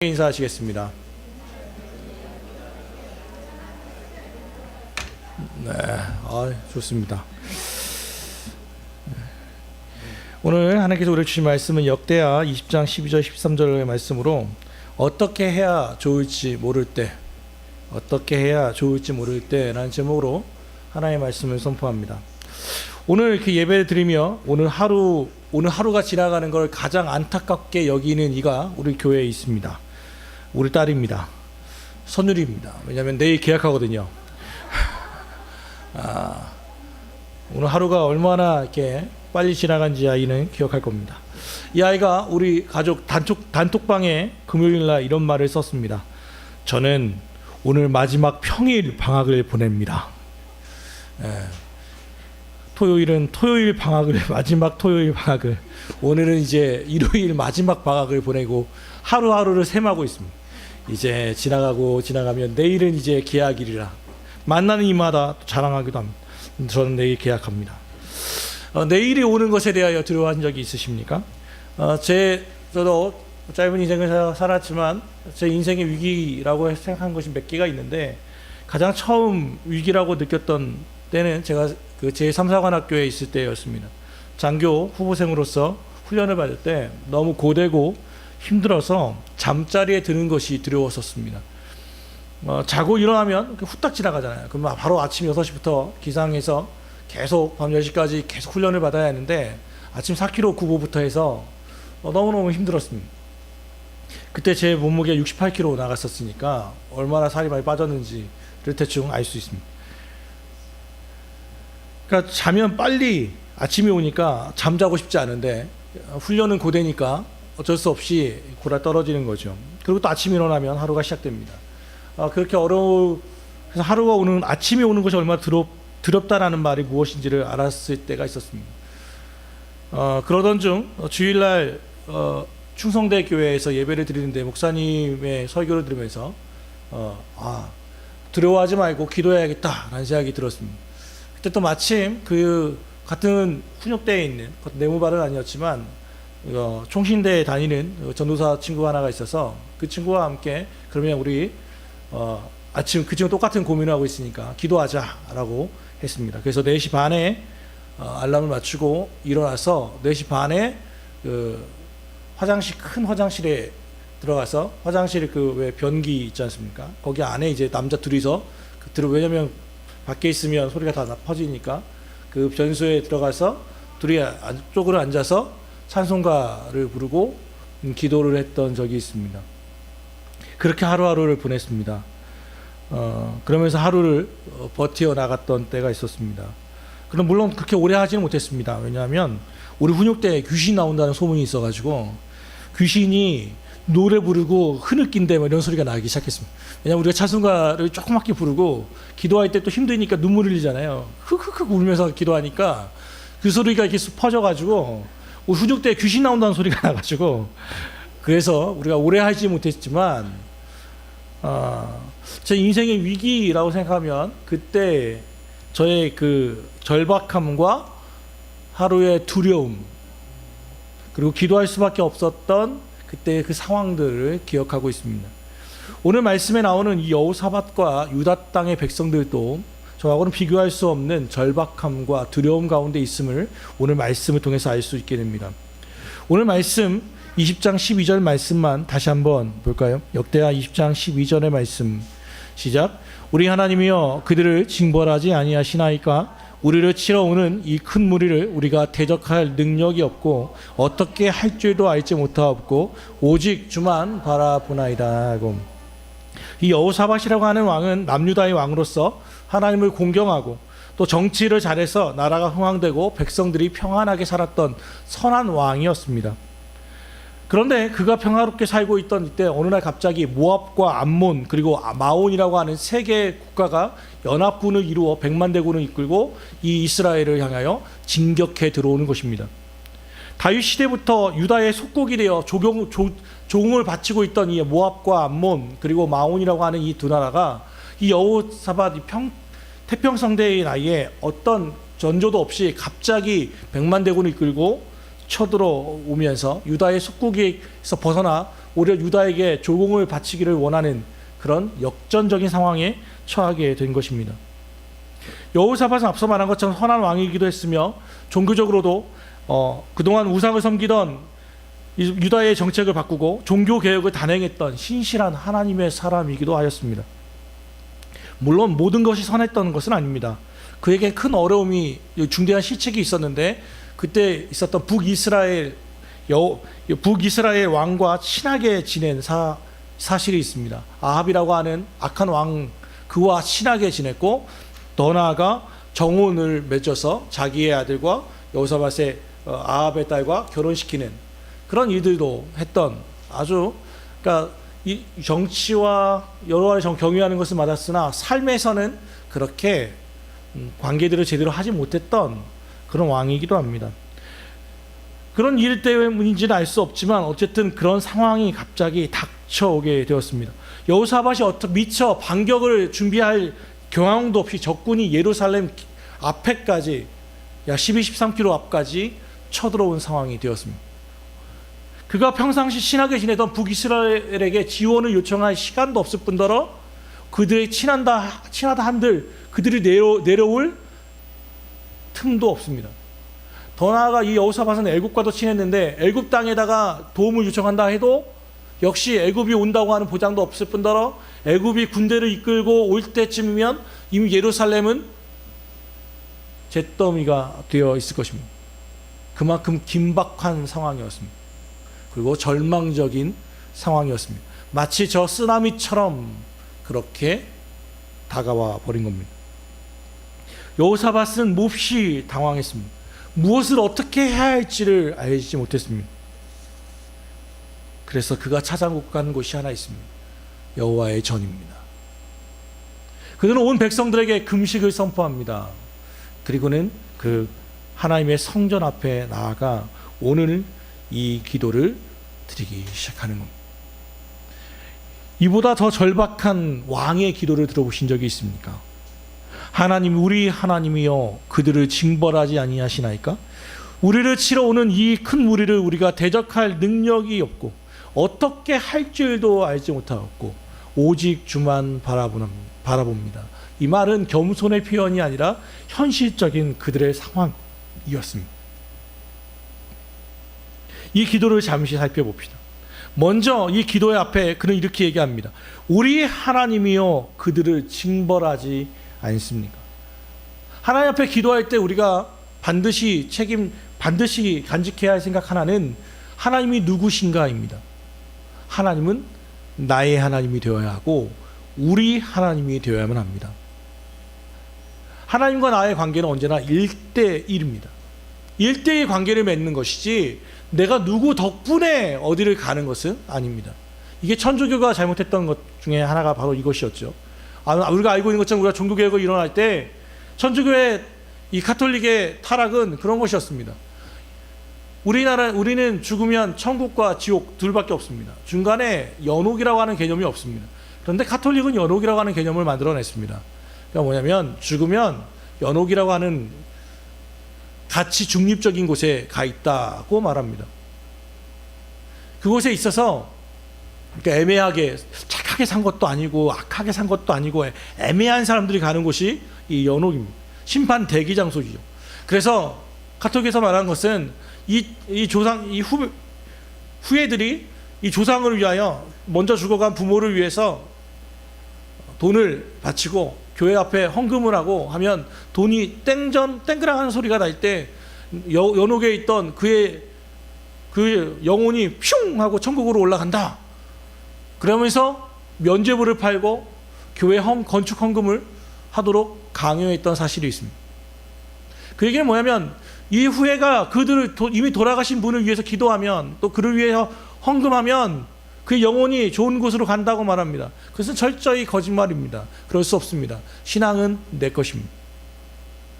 인사하시겠습니다. 네, 좋습니다. 오늘 하나님께서 우리에게 주신 말씀은 역대하 20장 12절 13절의 말씀으로 어떻게 해야 좋을지 모를 때, 어떻게 해야 좋을지 모를 때라는 제목으로 하나님의 말씀을 선포합니다. 오늘 이렇게 예배를 드리며 오늘 하루가 지나가는 걸 가장 안타깝게 여기는 이가 우리 교회에 있습니다. 우리 딸입니다. 선율입니다. 왜냐하면 내일 계약하거든요. 오늘 하루가 얼마나 이렇게 빨리 지나간지 아이는 기억할 겁니다. 이 아이가 우리 가족 단톡방에 금요일 날 이런 말을 썼습니다. 저는 오늘 마지막 평일 방학을 보냅니다. 토요일은 토요일 방학을 마지막 토요일 방학을, 오늘은 이제 일요일 마지막 방학을 보내고 하루하루를 셈하고 있습니다. 이제 지나가면 내일은 이제 계약일이라 만나는 이마다 자랑하기도 합니다. 저는 내일 계약합니다. 내일이 오는 것에 대하여 두려워한 적이 있으십니까? 저도 짧은 인생을 살았지만 제 인생의 위기라고 생각한 것이 몇 개가 있는데, 가장 처음 위기라고 느꼈던 때는 제가 그 제3사관학교에 있을 때였습니다. 장교 후보생으로서 훈련을 받을 때 너무 고되고 힘들어서 잠자리에 드는 것이 두려웠었습니다. 자고 일어나면 후딱 지나가잖아요. 그럼 바로 아침 6시부터 기상해서 계속 밤 10시까지 계속 훈련을 받아야 하는데, 아침 4km 구보부터 해서 너무너무 힘들었습니다. 그때 제 몸무게 68kg 나갔었으니까 얼마나 살이 많이 빠졌는지를 대충 알 수 있습니다. 그러니까 자면 빨리 아침이 오니까 잠자고 싶지 않은데, 훈련은 고되니까 어쩔 수 없이 골아 떨어지는 거죠. 그리고 또 아침에 일어나면 하루가 시작됩니다. 그렇게 그래서 하루가 오는, 아침이 오는 것이 얼마나 두렵다라는 말이 무엇인지를 알았을 때가 있었습니다. 그러던 중 주일날 충성대 교회에서 예배를 드리는데 목사님의 설교를 들으면서 두려워하지 말고 기도해야겠다라는 생각이 들었습니다. 그때 또 마침 그 같은 훈육대에 있는, 내무발은 아니었지만 총신대에 다니는 전도사 친구 하나가 있어서 그 친구와 함께 그러면 우리 아침 그 친구 똑같은 고민을 하고 있으니까 기도하자라고 했습니다. 그래서 4시 반에 알람을 맞추고 일어나서 4시 반에 그 큰 화장실에 들어가서, 화장실에 그 왜 변기 있지 않습니까? 거기 안에 이제 남자 둘이서 왜냐면 밖에 있으면 소리가 다 퍼지니까 그 변소에 들어가서 둘이 쪽으로 앉아서 찬송가를 부르고 기도를 했던 적이 있습니다. 그렇게 하루하루를 보냈습니다. 그러면서 하루를 버티어 나갔던 때가 있었습니다. 그럼 물론 그렇게 오래 하지는 못했습니다. 왜냐하면 우리 훈육대에 귀신 나온다는 소문이 있어가지고 귀신이 노래 부르고 흐느낀대 이런 소리가 나기 시작했습니다. 왜냐하면 우리가 찬송가를 조그맣게 부르고 기도할 때 또 힘드니까 눈물 흘리잖아요. 흑흑흑 울면서 기도하니까 그 소리가 이렇게 퍼져가지고 우리 훈육대에 귀신 나온다는 소리가 나가지고, 그래서 우리가 오래 하지 못했지만 제 인생의 위기라고 생각하면 그때 저의 그 절박함과 하루의 두려움, 그리고 기도할 수밖에 없었던 그때의 그 상황들을 기억하고 있습니다. 오늘 말씀에 나오는 이 여호사밧과 유다 땅의 백성들도 저하고는 비교할 수 없는 절박함과 두려움 가운데 있음을 오늘 말씀을 통해서 알 수 있게 됩니다. 오늘 말씀 20장 12절 말씀만 다시 한번 볼까요? 역대하 20장 12절의 말씀 시작. 우리 하나님이여 그들을 징벌하지 아니하시나이까? 우리를 치러 오는 이 큰 무리를 우리가 대적할 능력이 없고 어떻게 할 줄도 알지 못하옵고 오직 주만 바라보나이다 하고, 이 여호사밧이라고 하는 왕은 남유다의 왕으로서 하나님을 공경하고 또 정치를 잘해서 나라가 흥왕되고 백성들이 평안하게 살았던 선한 왕이었습니다. 그런데 그가 평화롭게 살고 있던 이때 어느 날 갑자기 모압과 암몬 그리고 마온이라고 하는 세 개의 국가가 연합군을 이루어 100만 대군을 이끌고 이 이스라엘을 향하여 진격해 들어오는 것입니다. 다윗 시대부터 유다의 속국이 되어 조공을 바치고 있던 이 모압과 암몬 그리고 마온이라고 하는 이 두 나라가 이 여호사밧 태평성대의 나이에 어떤 전조도 없이 갑자기 100만 대군을 이끌고 쳐들어오면서 유다의 속국에서 벗어나 오히려 유다에게 조공을 바치기를 원하는 그런 역전적인 상황에 처하게 된 것입니다. 여호사밧은 앞서 말한 것처럼 선한 왕이기도 했으며 종교적으로도 그동안 우상을 섬기던 유다의 정책을 바꾸고 종교개혁을 단행했던 신실한 하나님의 사람이기도 하였습니다. 물론 모든 것이 선했던 것은 아닙니다. 그에게 큰 어려움이, 중대한 실책이 있었는데 그때 있었던 북이스라엘 왕과 친하게 지낸 사실이 있습니다. 아합이라고 하는 악한 왕, 그와 친하게 지냈고 더 나아가 정혼을 맺어서 자기의 아들과 여호사밧의 아합의 딸과 결혼시키는 그런 일들도 했던 아주, 그러니까 이 정치와 여러 가지 경유하는 것을 맡았으나 삶에서는 그렇게 관계들을 제대로 하지 못했던 그런 왕이기도 합니다. 그런 일 때문인지는 알 수 없지만 어쨌든 그런 상황이 갑자기 닥쳐오게 되었습니다. 여호사밧이 미처 반격을 준비할 경황도 없이 적군이 예루살렘 앞에까지 약 12, 13km 앞까지 쳐들어온 상황이 되었습니다. 그가 평상시 친하게 지내던 북이스라엘에게 지원을 요청할 시간도 없을 뿐더러 그들의 친하다 한들 그들이 내려올 틈도 없습니다. 더 나아가 이 여호사밧은 애굽과도 친했는데 애굽 땅에다가 도움을 요청한다 해도 역시 애굽이 온다고 하는 보장도 없을 뿐더러 애굽이 군대를 이끌고 올 때쯤이면 이미 예루살렘은 잿더미가 되어 있을 것입니다. 그만큼 긴박한 상황이었습니다. 그리고 절망적인 상황이었습니다. 마치 저 쓰나미처럼 그렇게 다가와 버린 겁니다. 여호사밧은 몹시 당황했습니다. 무엇을 어떻게 해야 할지를 알지 못했습니다. 그래서 그가 찾아간 곳이 하나 있습니다. 여호와의 전입니다. 그는 온 백성들에게 금식을 선포합니다. 그리고는 그 하나님의 성전 앞에 나아가 오늘 이 기도를 드리기 시작하는 겁니다. 이보다 더 절박한 왕의 기도를 들어보신 적이 있습니까? 하나님, 우리 하나님이여 그들을 징벌하지 아니하시나이까? 우리를 치러 오는 이 큰 무리를 우리가 대적할 능력이 없고 어떻게 할 줄도 알지 못하였고 오직 주만 바라봅니다. 이 말은 겸손의 표현이 아니라 현실적인 그들의 상황이었습니다. 이 기도를 잠시 살펴봅시다. 먼저 이 기도의 앞에 그는 이렇게 얘기합니다. 우리 하나님이여 그들을 징벌하지 않습니까? 하나님 앞에 기도할 때 우리가 반드시 간직해야 할 생각 하나는 하나님이 누구신가입니다. 하나님은 나의 하나님이 되어야 하고 우리 하나님이 되어야만 합니다. 하나님과 나의 관계는 언제나 1대1입니다. 1대1 관계를 맺는 것이지 내가 누구 덕분에 어디를 가는 것은 아닙니다. 이게 천주교가 잘못했던 것 중에 하나가 바로 이것이었죠. 우리가 알고 있는 것처럼 우리가 종교개혁을 일어날 때 천주교의 이 가톨릭의 타락은 그런 것이었습니다. 우리는 죽으면 천국과 지옥 둘밖에 없습니다. 중간에 연옥이라고 하는 개념이 없습니다. 그런데 가톨릭은 연옥이라고 하는 개념을 만들어냈습니다. 그러니까 뭐냐면 죽으면 연옥이라고 하는 가치 중립적인 곳에 가 있다고 말합니다. 그곳에 있어서 그러니까 애매하게 착하게 산 것도 아니고 악하게 산 것도 아니고 애매한 사람들이 가는 곳이 이 연옥입니다. 심판 대기 장소죠. 그래서 가톨릭에서 말하는 것은 이 조상, 이 후예들이 이 조상을 위하여 먼저 죽어간 부모를 위해서 돈을 바치고 교회 앞에 헌금을 하고 하면 돈이 땡그랑하는 소리가 날 때 연옥에 있던 그 영혼이 슝 하고 천국으로 올라간다. 그러면서 면죄부를 팔고 교회 건축 헌금을 하도록 강요했던 사실이 있습니다. 그 얘기는 뭐냐면 이 후예가 그들을 이미 돌아가신 분을 위해서 기도하면 또 그를 위해서 헌금하면 그 영혼이 좋은 곳으로 간다고 말합니다. 그것은 철저히 거짓말입니다. 그럴 수 없습니다. 신앙은 내 것입니다.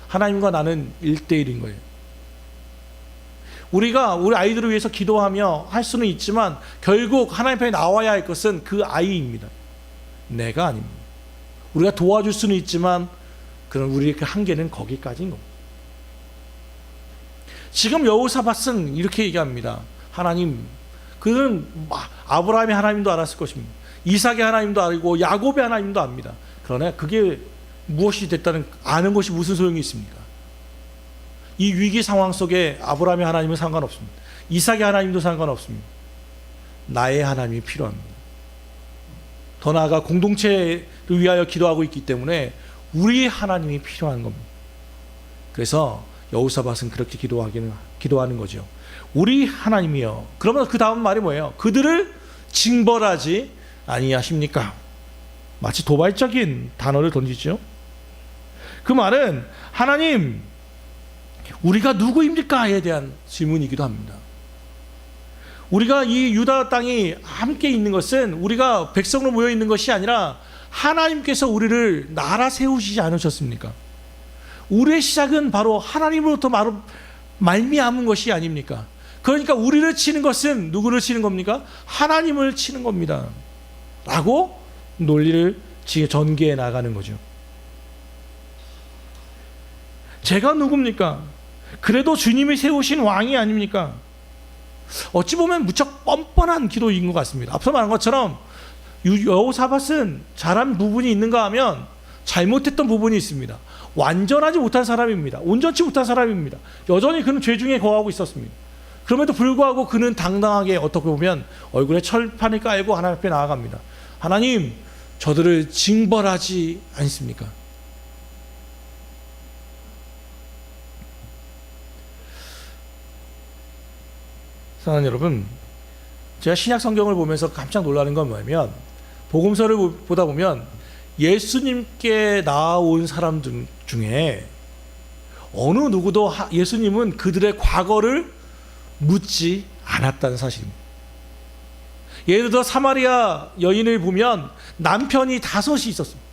하나님과 나는 1대1인 거예요. 우리가 우리 아이들을 위해서 기도하며 할 수는 있지만 결국 하나님 편에 나와야 할 것은 그 아이입니다. 내가 아닙니다. 우리가 도와줄 수는 있지만 그런 우리의 그 한계는 거기까지인 겁니다. 지금 여호사밧은 이렇게 얘기합니다. 하나님, 그는 아브라함의 하나님도 알았을 것입니다. 이삭의 하나님도 알고 야곱의 하나님도 압니다. 그러나 그게 무엇이 됐다는 아는 것이 무슨 소용이 있습니까? 이 위기 상황 속에 아브라함의 하나님은 상관없습니다. 이삭의 하나님도 상관없습니다. 나의 하나님이 필요합니다. 더 나아가 공동체를 위하여 기도하고 있기 때문에 우리 하나님이 필요한 겁니다. 그래서 여호사밧은 그렇게 기도하는 거죠. 우리 하나님이여. 그러면 그 다음 말이 뭐예요? 그들을 징벌하지 아니하십니까? 마치 도발적인 단어를 던지죠. 그 말은 하나님, 우리가 누구입니까에 대한 질문이기도 합니다. 우리가 이 유다 땅이 함께 있는 것은 우리가 백성으로 모여 있는 것이 아니라 하나님께서 우리를 나라 세우시지 않으셨습니까? 우리의 시작은 바로 하나님으로부터 말미암은 것이 아닙니까? 그러니까 우리를 치는 것은 누구를 치는 겁니까? 하나님을 치는 겁니다. 라고 논리를 전개해 나가는 거죠. 제가 누굽니까? 그래도 주님이 세우신 왕이 아닙니까? 어찌 보면 무척 뻔뻔한 기도인 것 같습니다. 앞서 말한 것처럼 여호사밧은 잘한 부분이 있는가 하면 잘못했던 부분이 있습니다. 완전하지 못한 사람입니다. 온전치 못한 사람입니다. 여전히 그는 죄 중에 거하고 있었습니다. 그럼에도 불구하고 그는 당당하게 어떻게 보면 얼굴에 철판을 깔고 하나님 앞에 나아갑니다. 하나님, 저들을 징벌하지 않습니까? 사랑하는 여러분, 제가 신약 성경을 보면서 깜짝 놀라는 건 뭐냐면 복음서를 보다 보면 예수님께 나아온 사람 중에 어느 누구도 예수님은 그들의 과거를 묻지 않았다는 사실입니다. 예를 들어 사마리아 여인을 보면 남편이 5이 있었습니다.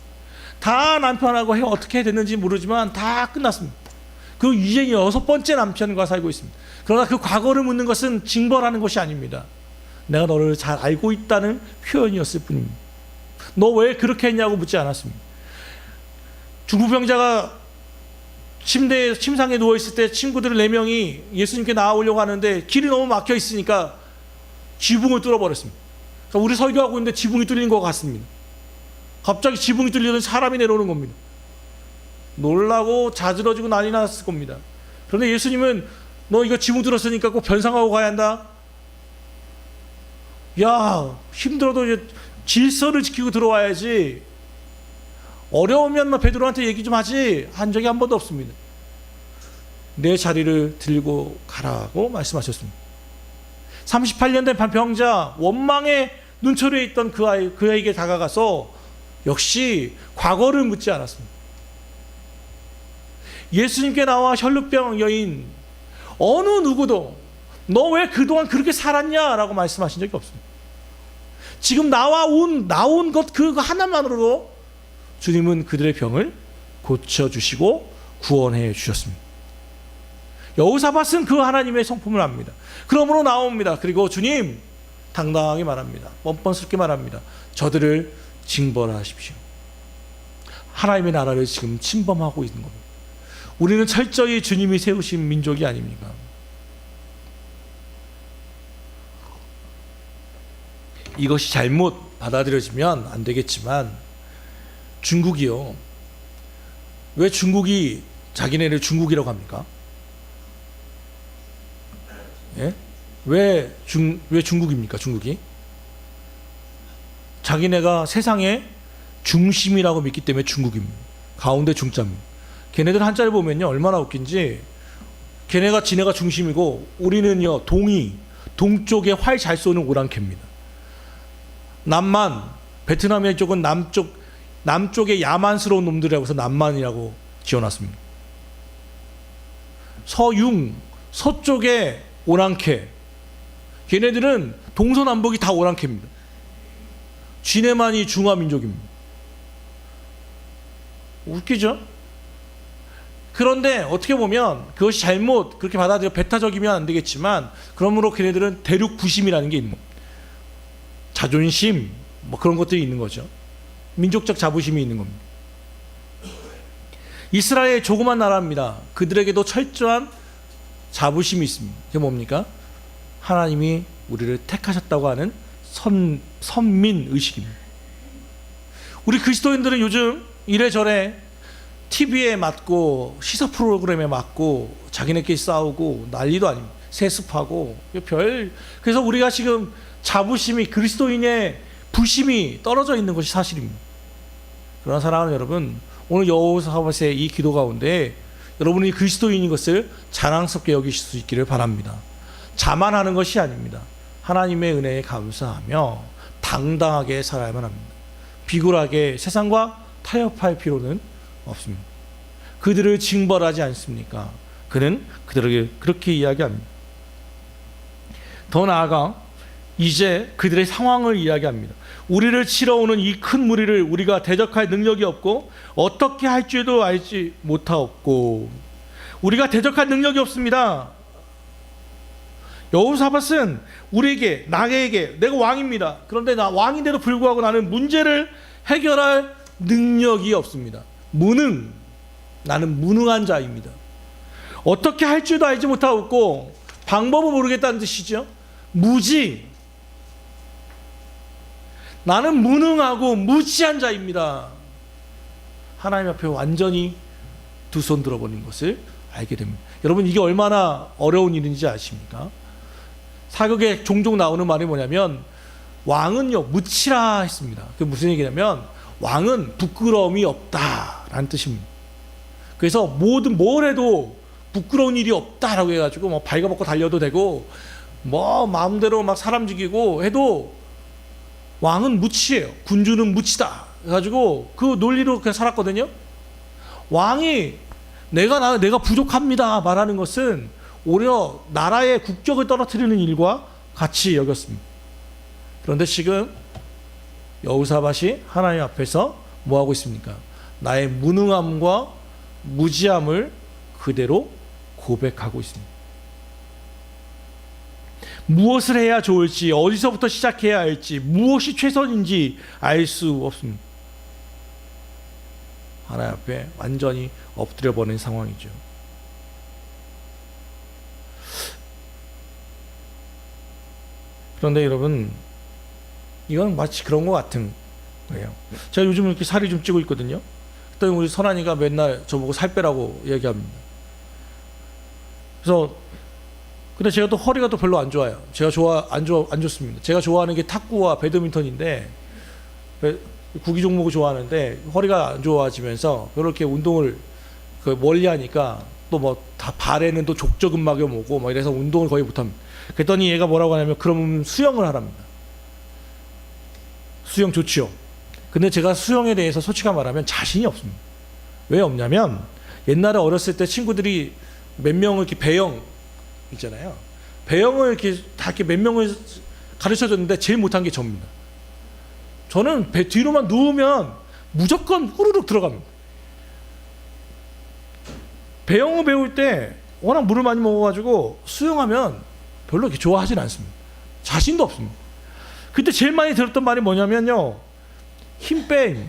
다 남편하고 어떻게 됐는지 모르지만 다 끝났습니다. 그 이제 6번째 남편과 살고 있습니다. 그러나 그 과거를 묻는 것은 징벌하는 것이 아닙니다. 내가 너를 잘 알고 있다는 표현이었을 뿐입니다. 너 왜 그렇게 했냐고 묻지 않았습니다. 중풍병자가 침상에 누워있을 때 친구들 4명이 예수님께 나아오려고 하는데 길이 너무 막혀 있으니까 지붕을 뚫어버렸습니다. 그러니까 우리 설교하고 있는데 지붕이 뚫린 것 같습니다. 갑자기 지붕이 뚫리던 사람이 내려오는 겁니다. 놀라고 자지러지고 난리 났을 겁니다. 그런데 예수님은 너 이거 지붕 뚫었으니까 꼭 변상하고 가야 한다. 야, 힘들어도 이제 질서를 지키고 들어와야지. 어려우면 베드로한테 얘기 좀 하지 한 적이 한 번도 없습니다. 내 자리를 들고 가라고 말씀하셨습니다. 38년 된 병자, 원망의 눈초리에 있던 그에게 다가가서 역시 과거를 묻지 않았습니다. 예수님께 나와 혈루병 여인 어느 누구도 너 왜 그동안 그렇게 살았냐라고 말씀하신 적이 없습니다. 지금 나온 것 그거 하나만으로도 주님은 그들의 병을 고쳐주시고 구원해 주셨습니다. 여호사밧은 그 하나님의 성품을 압니다. 그러므로 나옵니다. 그리고 주님 당당하게 말합니다. 뻔뻔스럽게 말합니다. 저들을 징벌하십시오. 하나님의 나라를 지금 침범하고 있는 겁니다. 우리는 철저히 주님이 세우신 민족이 아닙니까? 이것이 잘못 받아들여지면 안 되겠지만 중국이요. 왜 중국이 자기네를 중국이라고 합니까? 예? 왜 중국입니까? 중국이? 자기네가 세상의 중심이라고 믿기 때문에 중국입니다. 가운데 중자입니다. 걔네들 한자를 보면요 얼마나 웃긴지 걔네가 지네가 중심이고 우리는요 동쪽에 활 잘 쏘는 오랑캐입니다. 남만 베트남의 쪽은 남쪽의 야만스러운 놈들이라고 해서 남만이라고 지어놨습니다. 서융 서쪽의 오랑캐 걔네들은 동서남북이 다 오랑캐입니다. 쥐네만이 중화민족입니다. 웃기죠? 그런데 어떻게 보면 그것이 잘못 그렇게 받아들여 배타적이면 안 되겠지만 그러므로 걔네들은 대륙 부심이라는 게 있는 겁니다. 자존심 뭐 그런 것들이 있는 거죠. 민족적 자부심이 있는 겁니다. 이스라엘 조그만 나라입니다. 그들에게도 철저한 자부심이 있습니다. 그게 뭡니까? 하나님이 우리를 택하셨다고 하는 선민 의식입니다. 우리 그리스도인들은 요즘 이래저래 TV에 맞고 시사 프로그램에 맞고 자기네끼리 싸우고 난리도 아닙니다. 세습하고 그래서 우리가 지금 자부심이, 그리스도인의 부심이 떨어져 있는 것이 사실입니다. 그러나 사랑하는 여러분, 오늘 여호사밧의 이 기도 가운데 여러분이 그리스도인인 것을 자랑스럽게 여기실 수 있기를 바랍니다. 자만하는 것이 아닙니다. 하나님의 은혜에 감사하며 당당하게 살아야만 합니다. 비굴하게 세상과 타협할 필요는 없습니다. 그들을 징벌하지 않습니까? 그는 그들에게 그렇게 이야기합니다. 더 나아가 이제 그들의 상황을 이야기합니다. 우리를 치러 오는 이 큰 무리를 우리가 대적할 능력이 없고 어떻게 할 줄도 알지 못하옵고, 우리가 대적할 능력이 없습니다. 여호사밧은 우리에게, 나에게, 내가 왕입니다. 그런데 나 왕인데도 불구하고 나는 문제를 해결할 능력이 없습니다. 나는 무능한 자입니다. 어떻게 할 줄도 알지 못하고 방법을 모르겠다는 뜻이죠. 무지. 나는 무능하고 무지한 자입니다. 하나님 앞에 완전히 두 손 들어버린 것을 알게 됩니다. 여러분, 이게 얼마나 어려운 일인지 아십니까? 사극에 종종 나오는 말이 뭐냐면 왕은요 무치라 했습니다. 그게 무슨 얘기냐면 왕은 부끄러움이 없다라는 뜻입니다. 그래서 뭘 해도 부끄러운 일이 없다라고 해가지고 뭐 발가벗고 달려도 되고 뭐 마음대로 막 사람 죽이고 해도 왕은 무치예요. 군주는 무치다 해가지고 그 논리로 그냥 살았거든요. 왕이 내가 부족합니다 말하는 것은 오히려 나라의 국격을 떨어뜨리는 일과 같이 여겼습니다. 그런데 지금 여호사밧이 하나님 앞에서 뭐하고 있습니까? 나의 무능함과 무지함을 그대로 고백하고 있습니다. 무엇을 해야 좋을지, 어디서부터 시작해야 할지, 무엇이 최선인지 알 수 없습니다. 하나님 앞에 완전히 엎드려 버린 상황이죠. 그런데 여러분, 이건 마치 그런 것 같은 거예요. 제가 요즘 이렇게 살이 좀 찌고 있거든요. 그랬더니 우리 선한이가 맨날 저보고 살 빼라고 얘기합니다. 그래서 근데 제가 또 허리가 또 별로 안 좋아요. 안 좋습니다. 제가 좋아하는 게 탁구와 배드민턴인데 구기 종목을 좋아하는데 허리가 안 좋아지면서 그렇게 운동을 멀리 하니까 또 뭐 다 발에는 또 족저근막이 오고 막 이래서 운동을 거의 못 합니다. 그랬더니 얘가 뭐라고 하냐면 그럼 수영을 하랍니다. 수영 좋지요. 근데 제가 수영에 대해서 솔직히 말하면 자신이 없습니다. 왜 없냐면 옛날에 어렸을 때 친구들이 몇 명을 이렇게 배영 있잖아요. 배영을 이렇게 다 이렇게 몇 명을 가르쳐 줬는데 제일 못한 게 접니다. 저는 배 뒤로만 누우면 무조건 후루룩 들어갑니다. 배영을 배울 때 워낙 물을 많이 먹어가지고 수영하면 별로 이렇게 좋아하진 않습니다. 자신도 없습니다. 그때 제일 많이 들었던 말이 뭐냐면요, 힘 빼.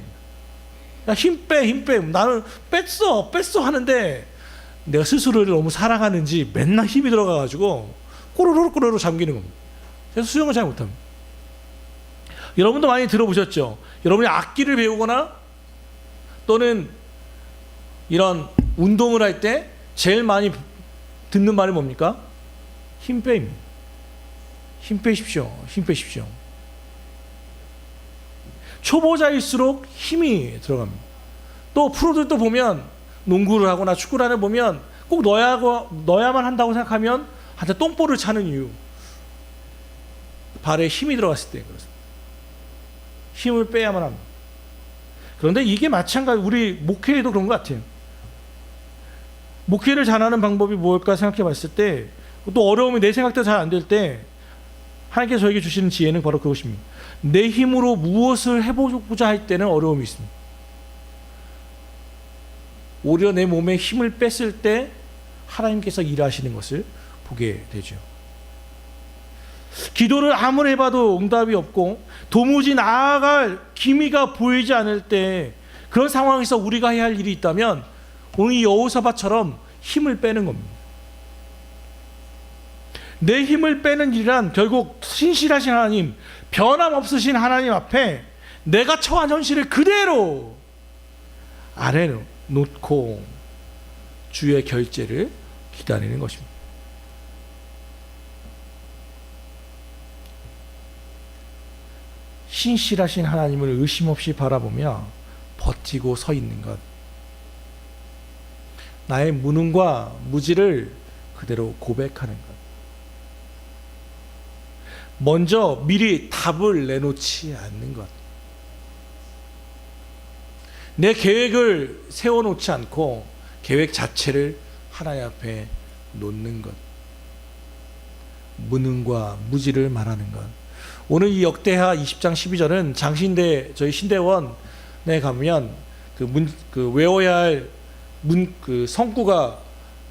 야, 힘 빼. 나는 뺐어 하는데 내가 스스로를 너무 사랑하는지 맨날 힘이 들어가가지고 꼬르륵 잠기는 겁니다. 그래서 수영을 잘 못합니다. 여러분도 많이 들어보셨죠? 여러분이 악기를 배우거나 또는 이런 운동을 할 때 제일 많이 듣는 말이 뭡니까? 힘 빼입니다. 힘 빼십시오. 초보자일수록 힘이 들어갑니다. 또 프로들도 보면 농구를 하거나 축구를 하는 보면 꼭 넣어야만 한다고 생각하면 한테 똥볼을 차는 이유, 발에 힘이 들어갔을 때 그렇습니다. 힘을 빼야만 합니다. 그런데 이게 마찬가지 우리 목회에도 그런 것 같아요. 목회를 잘하는 방법이 뭘까 생각해 봤을 때 또 어려움이 내 생각대로 잘 안 될 때 하나님께서 저에게 주시는 지혜는 바로 그것입니다. 내 힘으로 무엇을 해보고자 할 때는 어려움이 있습니다. 오히려 내 몸에 힘을 뺐을 때 하나님께서 일하시는 것을 보게 되죠. 기도를 아무리 해봐도 응답이 없고 도무지 나아갈 기미가 보이지 않을 때 그런 상황에서 우리가 해야 할 일이 있다면 오늘 이 여호사밧처럼 힘을 빼는 겁니다. 내 힘을 빼는 일이란 결국 신실하신 하나님, 변함없으신 하나님 앞에 내가 처한 현실을 그대로 아래로 놓고 주의 결제를 기다리는 것입니다. 신실하신 하나님을 의심 없이 바라보며 버티고 서 있는 것, 나의 무능과 무지를 그대로 고백하는 것, 먼저 미리 답을 내놓지 않는 것, 내 계획을 세워놓지 않고 계획 자체를 하나님 앞에 놓는 것, 무능과 무지를 말하는 것. 오늘 이 역대하 20장 12절은 장신대 저희 신대원에 가면 그 외워야 할 그 성구가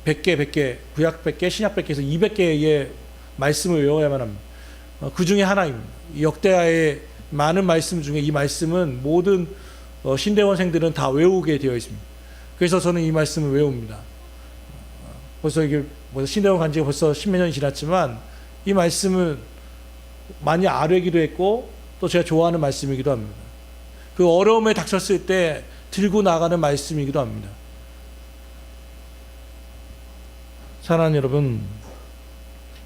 100개, 구약 100개, 신약 100개에서 200개의 말씀을 외워야만 합니다. 그 중에 하나입니다. 역대하의 많은 말씀 중에 이 말씀은 모든 신대원생들은 다 외우게 되어 있습니다. 그래서 저는 이 말씀을 외웁니다. 벌써 이게 신대원 간 지가 벌써 10몇 년이 지났지만 이 말씀은 많이 아뢰기도 했고 또 제가 좋아하는 말씀이기도 합니다. 그 어려움에 닥쳤을 때 들고 나가는 말씀이기도 합니다. 사랑하는 여러분,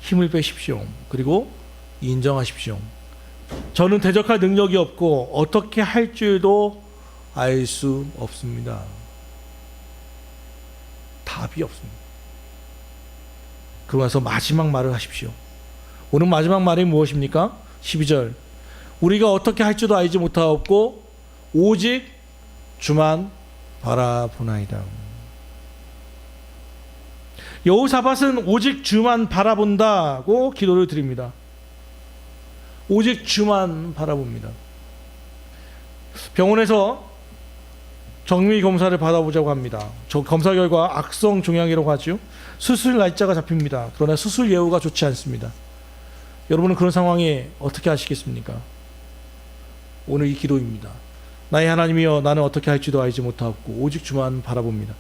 힘을 빼십시오. 그리고 인정하십시오. 저는 대적할 능력이 없고 어떻게 할 줄도 알 수 없습니다. 답이 없습니다. 그러면서 마지막 말을 하십시오. 오늘 마지막 말이 무엇입니까? 12절. 우리가 어떻게 할 줄도 알지 못하옵고 오직 주만 바라보나이다. 여호사밧은 오직 주만 바라본다고 기도를 드립니다. 오직 주만 바라봅니다. 병원에서 정밀 검사를 받아보자고 합니다. 저 검사 결과 악성 종양이라고 하죠. 수술 날짜가 잡힙니다. 그러나 수술 예후가 좋지 않습니다. 여러분은 그런 상황에 어떻게 하시겠습니까? 오늘 이 기도입니다. 나의 하나님이여, 나는 어떻게 할지도 알지 못하고 오직 주만 바라봅니다.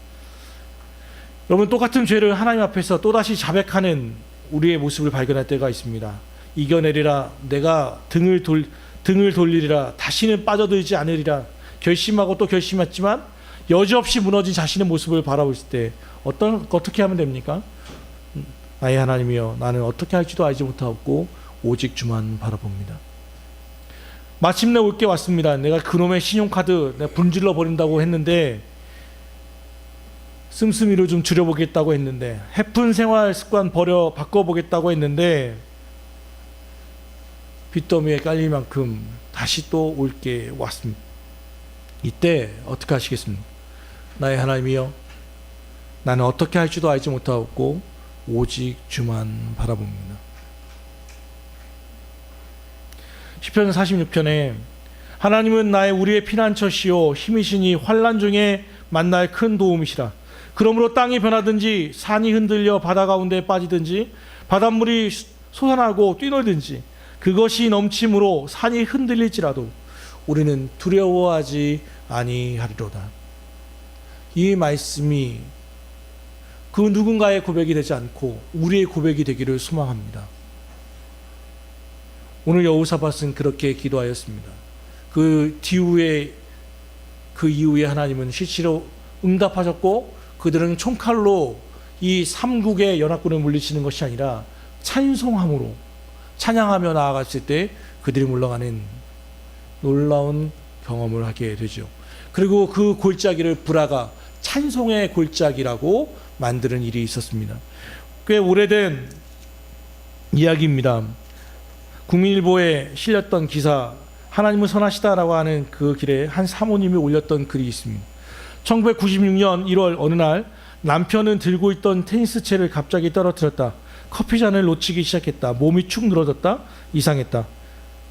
여러분, 똑같은 죄를 하나님 앞에서 또다시 자백하는 우리의 모습을 발견할 때가 있습니다. 이겨내리라, 내가 등을 돌리리라, 다시는 빠져들지 않으리라 결심하고 또 결심했지만 여지없이 무너진 자신의 모습을 바라볼 때 어떻게 하면 됩니까? 나의 하나님이여, 나는 어떻게 할지도 알지 못하고 오직 주만 바라봅니다. 마침내 올 게 왔습니다. 내가 그놈의 신용카드 내가 분질러 버린다고 했는데, 씀씀이를 좀 줄여보겠다고 했는데, 해픈 생활 습관 바꿔보겠다고 했는데 빚더미에 깔릴 만큼 다시 또 올 게 왔습니다. 이때 어떻게 하시겠습니까? 나의 하나님이여, 나는 어떻게 할지도 알지 못하고 오직 주만 바라봅니다. 시편 46편에 하나님은 우리의 피난처시요 힘이시니 환난 중에 만날 큰 도움이시라. 그러므로 땅이 변하든지 산이 흔들려 바다 가운데 빠지든지 바닷물이 솟아나고 뛰놀든지 그것이 넘침으로 산이 흔들릴지라도 우리는 두려워하지 아니하리로다. 이 말씀이 그 누군가의 고백이 되지 않고 우리의 고백이 되기를 소망합니다. 오늘 여호사밧은 그렇게 기도하였습니다. 그 이후에 하나님은 실제로 응답하셨고, 그들은 총칼로 이 삼국의 연합군을 물리치는 것이 아니라 찬송함으로 찬양하며 나아갔을 때 그들이 물러가는 놀라운 경험을 하게 되죠. 그리고 그 골짜기를 불화가 찬송의 골짜기라고 만드는 일이 있었습니다. 꽤 오래된 이야기입니다. 국민일보에 실렸던 기사, 하나님은 선하시다라고 하는 그 길에 한 사모님이 올렸던 글이 있습니다. 1996년 1월 어느 날 남편은 들고 있던 테니스채를 갑자기 떨어뜨렸다. 커피잔을 놓치기 시작했다. 몸이 축 늘어졌다. 이상했다.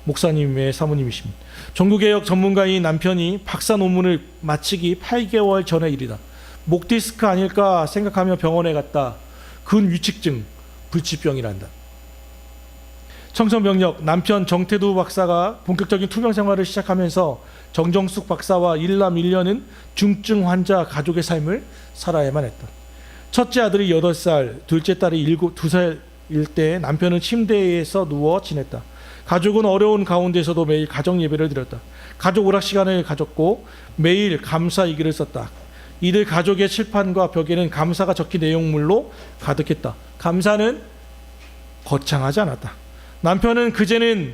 목사님의 사모님이십니다. 종교개혁 전문가인 남편이 박사 논문을 마치기 8개월 전의 일이다. 목 디스크 아닐까 생각하며 병원에 갔다. 근위축증, 불치병이란다. 청천벽력 남편 정태두 박사가 본격적인 투병 생활을 시작하면서 정정숙 박사와 일남 1년은 중증 환자 가족의 삶을 살아야만 했다. 첫째 아들이 8살, 둘째 딸이 2살 때 남편은 침대에서 누워 지냈다. 가족은 어려운 가운데서도 매일 가정 예배를 드렸다. 가족 오락 시간을 가졌고 매일 감사 일기를 썼다. 이들 가족의 칠판과 벽에는 감사가 적힌 내용물로 가득했다. 감사는 거창하지 않았다. 남편은 그제는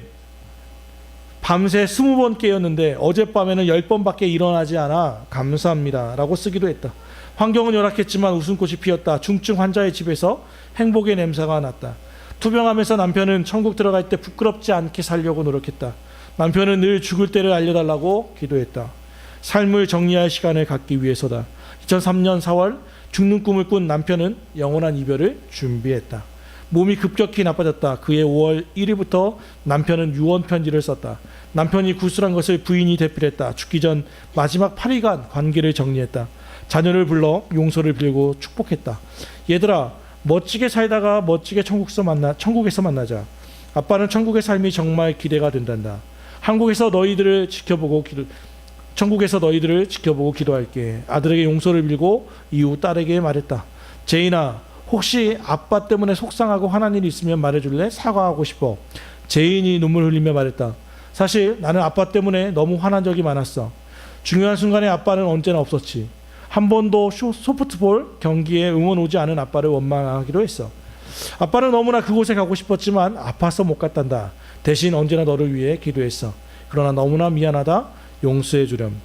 밤새 20번 깨었는데 어젯밤에는 10번밖에 일어나지 않아 감사합니다 라고 쓰기도 했다. 환경은 열악했지만 웃음꽃이 피었다. 중증 환자의 집에서 행복의 냄새가 났다. 투병하면서 남편은 천국 들어갈 때 부끄럽지 않게 살려고 노력했다. 남편은 늘 죽을 때를 알려달라고 기도했다. 삶을 정리할 시간을 갖기 위해서다. 2003년 4월 죽는 꿈을 꾼 남편은 영원한 이별을 준비했다. 몸이 급격히 나빠졌다. 그해 5월 1일부터 남편은 유언 편지를 썼다. 남편이 구술한 것을 부인이 대필했다. 죽기 전 마지막 8일간 관계를 정리했다. 자녀를 불러 용서를 빌고 축복했다. 얘들아, 멋지게 살다가 멋지게 천국에서 만나자. 아빠는 천국의 삶이 정말 기대가 된단다. 천국에서 너희들을 지켜보고 기도할게. 아들에게 용서를 빌고 이후 딸에게 말했다. 제인아, 혹시 아빠 때문에 속상하고 화난 일이 있으면 말해줄래? 사과하고 싶어. 제인이 눈물 흘리며 말했다. 사실 나는 아빠 때문에 너무 화난 적이 많았어. 중요한 순간에 아빠는 언제나 없었지. 한 번도 소프트볼 경기에 응원 오지 않은 아빠를 원망하기도 했어. 아빠는 너무나 그곳에 가고 싶었지만 아파서 못 갔단다. 대신 언제나 너를 위해 기도했어. 그러나 너무나 미안하다. 용서해 주렴.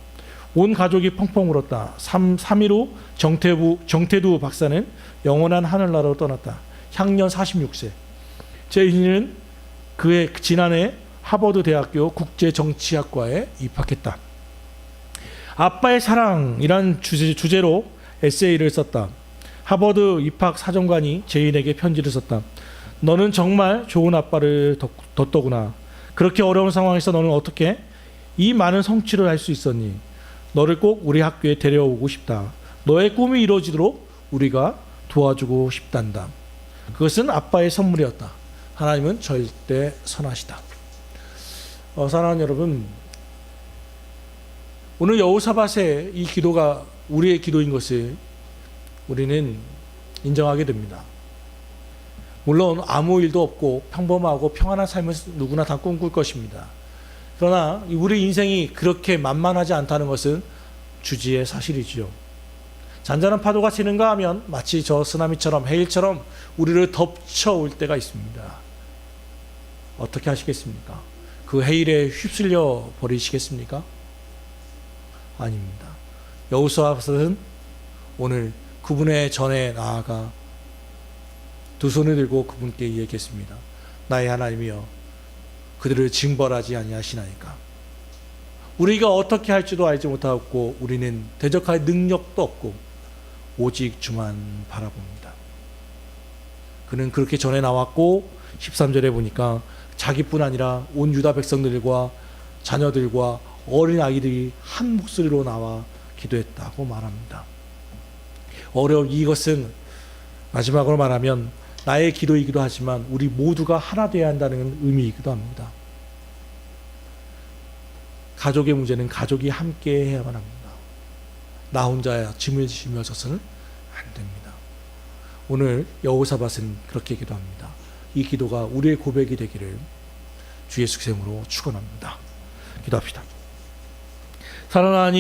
온 가족이 펑펑 울었다. 3일 후 정태두 박사는 영원한 하늘나라로 떠났다. 향년 46세. 제인은 그해 지난해 하버드 대학교 국제정치학과에 입학했다. 아빠의 사랑이란 주제로 에세이를 썼다. 하버드 입학 사정관이 제인에게 편지를 썼다. 너는 정말 좋은 아빠를 뒀더구나. 그렇게 어려운 상황에서 너는 어떻게 이 많은 성취를 할 수 있었니? 너를 꼭 우리 학교에 데려오고 싶다. 너의 꿈이 이루어지도록 우리가 도와주고 싶단다. 그것은 아빠의 선물이었다. 하나님은 절대 선하시다. 사랑하는 여러분, 오늘 여호사밧의 이 기도가 우리의 기도인 것을 우리는 인정하게 됩니다. 물론 아무 일도 없고 평범하고 평안한 삶을 누구나 다 꿈꿀 것입니다. 그러나 우리 인생이 그렇게 만만하지 않다는 것은 주지의 사실이지요. 잔잔한 파도가 치는가 하면 마치 저 쓰나미처럼 해일처럼 우리를 덮쳐올 때가 있습니다. 어떻게 하시겠습니까? 그 해일에 휩쓸려 버리시겠습니까? 아닙니다. 여호사밧은 오늘 그분의 전에 나아가 두 손을 들고 그분께 얘기했습니다. 나의 하나님이여, 그들을 징벌하지 아니하시나이까. 우리가 어떻게 할지도 알지 못하고 우리는 대적할 능력도 없고 오직 주만 바라봅니다. 그는 그렇게 전해 나왔고 13절에 보니까 자기뿐 아니라 온 유다 백성들과 자녀들과 어린 아이들이 한 목소리로 나와 기도했다고 말합니다. 이것은 마지막으로 말하면 나의 기도이기도 하지만 우리 모두가 하나 되어야 한다는 의미이기도 합니다. 가족의 문제는 가족이 함께 해야만 합니다. 나 혼자 짐을 지며 져서는 안 됩니다. 오늘 여호사밧은 그렇게 기도합니다. 이 기도가 우리의 고백이 되기를 주 예수 그리스도로 축원합니다. 기도합시다. 사랑하는 하나님,